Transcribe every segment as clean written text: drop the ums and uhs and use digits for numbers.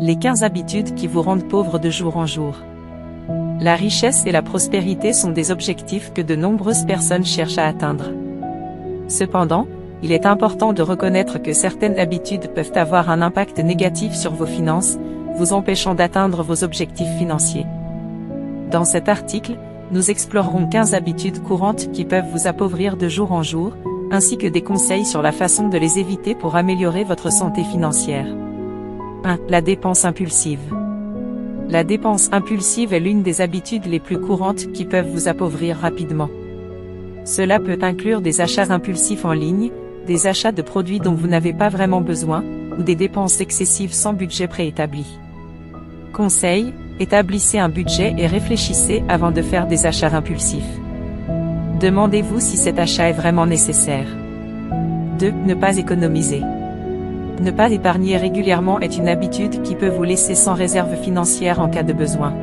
Les 15 habitudes qui vous rendent pauvre de jour en jour. La richesse et la prospérité sont des objectifs que de nombreuses personnes cherchent à atteindre. Cependant, il est important de reconnaître que certaines habitudes peuvent avoir un impact négatif sur vos finances, vous empêchant d'atteindre vos objectifs financiers. Dans cet article, nous explorerons 15 habitudes courantes qui peuvent vous appauvrir de jour en jour, ainsi que des conseils sur la façon de les éviter pour améliorer votre santé financière. 1. La dépense impulsive. La dépense impulsive est l'une des habitudes les plus courantes qui peuvent vous appauvrir rapidement. Cela peut inclure des achats impulsifs en ligne, des achats de produits dont vous n'avez pas vraiment besoin, ou des dépenses excessives sans budget préétabli. Conseil, établissez un budget et réfléchissez avant de faire des achats impulsifs. Demandez-vous si cet achat est vraiment nécessaire. 2. Ne pas économiser. Ne pas épargner régulièrement est une habitude qui peut vous laisser sans réserve financière en cas de besoin.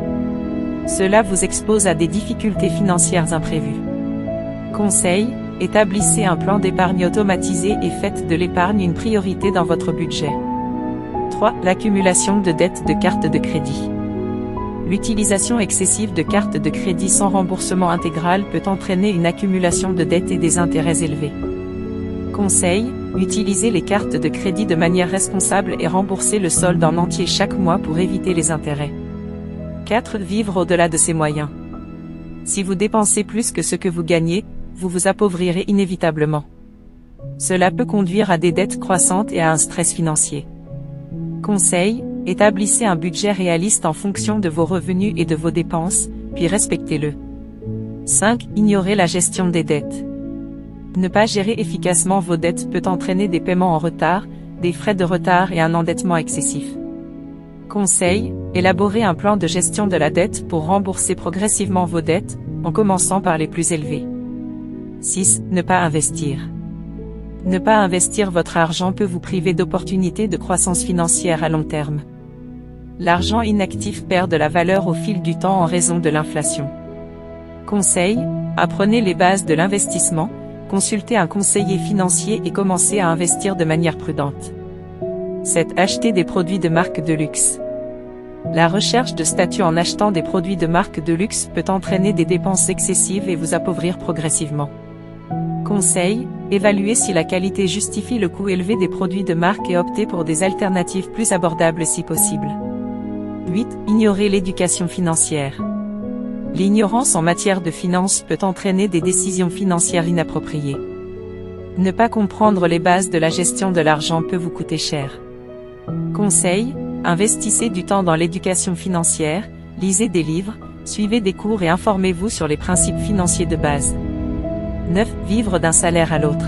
Cela vous expose à des difficultés financières imprévues. Conseil, établissez un plan d'épargne automatisé et faites de l'épargne une priorité dans votre budget. 3. L'accumulation de dettes de cartes de crédit. L'utilisation excessive de cartes de crédit sans remboursement intégral peut entraîner une accumulation de dettes et des intérêts élevés. Conseil, utilisez les cartes de crédit de manière responsable et remboursez le solde en entier chaque mois pour éviter les intérêts. 4. Vivre au-delà de ses moyens. Si vous dépensez plus que ce que vous gagnez, vous vous appauvrirez inévitablement. Cela peut conduire à des dettes croissantes et à un stress financier. Conseil, établissez un budget réaliste en fonction de vos revenus et de vos dépenses, puis respectez-le. 5. Ignorez la gestion des dettes. Ne pas gérer efficacement vos dettes peut entraîner des paiements en retard, des frais de retard et un endettement excessif. Conseil, élaborez un plan de gestion de la dette pour rembourser progressivement vos dettes, en commençant par les plus élevées. 6. Ne pas investir. Ne pas investir votre argent peut vous priver d'opportunités de croissance financière à long terme. L'argent inactif perd de la valeur au fil du temps en raison de l'inflation. Conseil, apprenez les bases de l'investissement, consultez un conseiller financier et commencez à investir de manière prudente. 7. Achetez des produits de marque de luxe. La recherche de statut en achetant des produits de marque de luxe peut entraîner des dépenses excessives et vous appauvrir progressivement. Conseil, évaluez si la qualité justifie le coût élevé des produits de marque et optez pour des alternatives plus abordables si possible. 8. Ignorez l'éducation financière. L'ignorance en matière de finances peut entraîner des décisions financières inappropriées. Ne pas comprendre les bases de la gestion de l'argent peut vous coûter cher. Conseil, investissez du temps dans l'éducation financière, lisez des livres, suivez des cours et informez-vous sur les principes financiers de base. 9. Vivre d'un salaire à l'autre.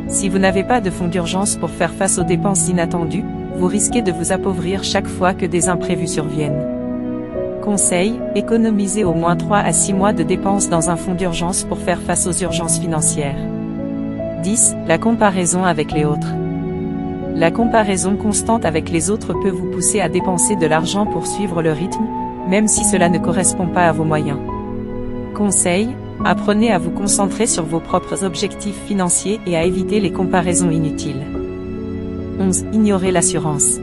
Si vous n'avez pas de fonds d'urgence pour faire face aux dépenses inattendues, vous risquez de vous appauvrir chaque fois que des imprévus surviennent. Conseil, économisez au moins 3 à 6 mois de dépenses dans un fonds d'urgence pour faire face aux urgences financières. 10. La comparaison avec les autres. La comparaison constante avec les autres peut vous pousser à dépenser de l'argent pour suivre le rythme, même si cela ne correspond pas à vos moyens. Conseil, apprenez à vous concentrer sur vos propres objectifs financiers et à éviter les comparaisons inutiles. 11. Ignorez l'assurance.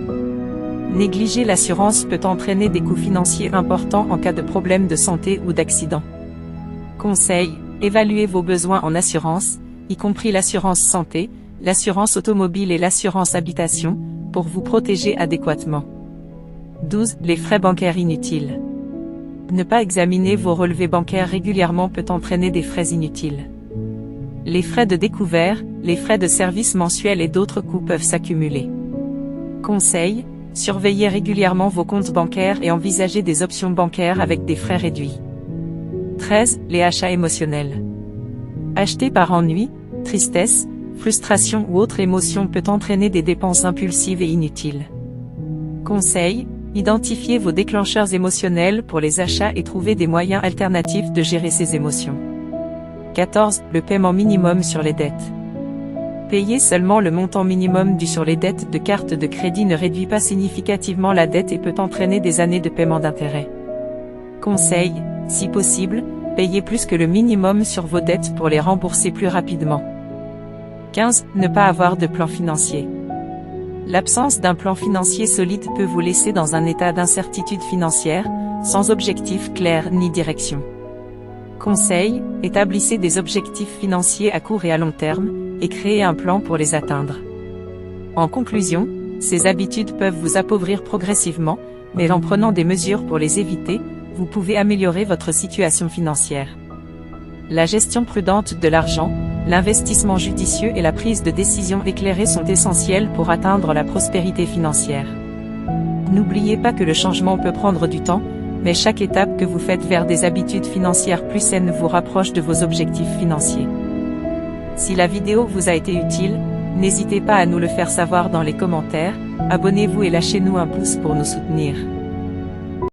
Négliger l'assurance peut entraîner des coûts financiers importants en cas de problème de santé ou d'accident. Conseil, évaluez vos besoins en assurance, y compris l'assurance santé, l'assurance automobile et l'assurance habitation, pour vous protéger adéquatement. 12. Les frais bancaires inutiles. Ne pas examiner vos relevés bancaires régulièrement peut entraîner des frais inutiles. Les frais de découvert, les frais de service mensuels et d'autres coûts peuvent s'accumuler. Conseil, surveillez régulièrement vos comptes bancaires et envisagez des options bancaires avec des frais réduits. 13. Les achats émotionnels. Acheter par ennui, tristesse, frustration ou autre émotion peut entraîner des dépenses impulsives et inutiles. Conseil, identifiez vos déclencheurs émotionnels pour les achats et trouvez des moyens alternatifs de gérer ces émotions. 14. Le paiement minimum sur les dettes. Payer seulement le montant minimum dû sur les dettes de carte de crédit ne réduit pas significativement la dette et peut entraîner des années de paiement d'intérêt. Conseil, si possible, payez plus que le minimum sur vos dettes pour les rembourser plus rapidement. 15. Ne pas avoir de plan financier. L'absence d'un plan financier solide peut vous laisser dans un état d'incertitude financière, sans objectif clair ni direction. Conseil, établissez des objectifs financiers à court et à long terme, et créez un plan pour les atteindre. En conclusion, ces habitudes peuvent vous appauvrir progressivement, mais en prenant des mesures pour les éviter, vous pouvez améliorer votre situation financière. La gestion prudente de l'argent, l'investissement judicieux et la prise de décisions éclairées sont essentiels pour atteindre la prospérité financière. N'oubliez pas que le changement peut prendre du temps, mais chaque étape que vous faites vers des habitudes financières plus saines vous rapproche de vos objectifs financiers. Si la vidéo vous a été utile, n'hésitez pas à nous le faire savoir dans les commentaires, abonnez-vous et lâchez-nous un pouce pour nous soutenir.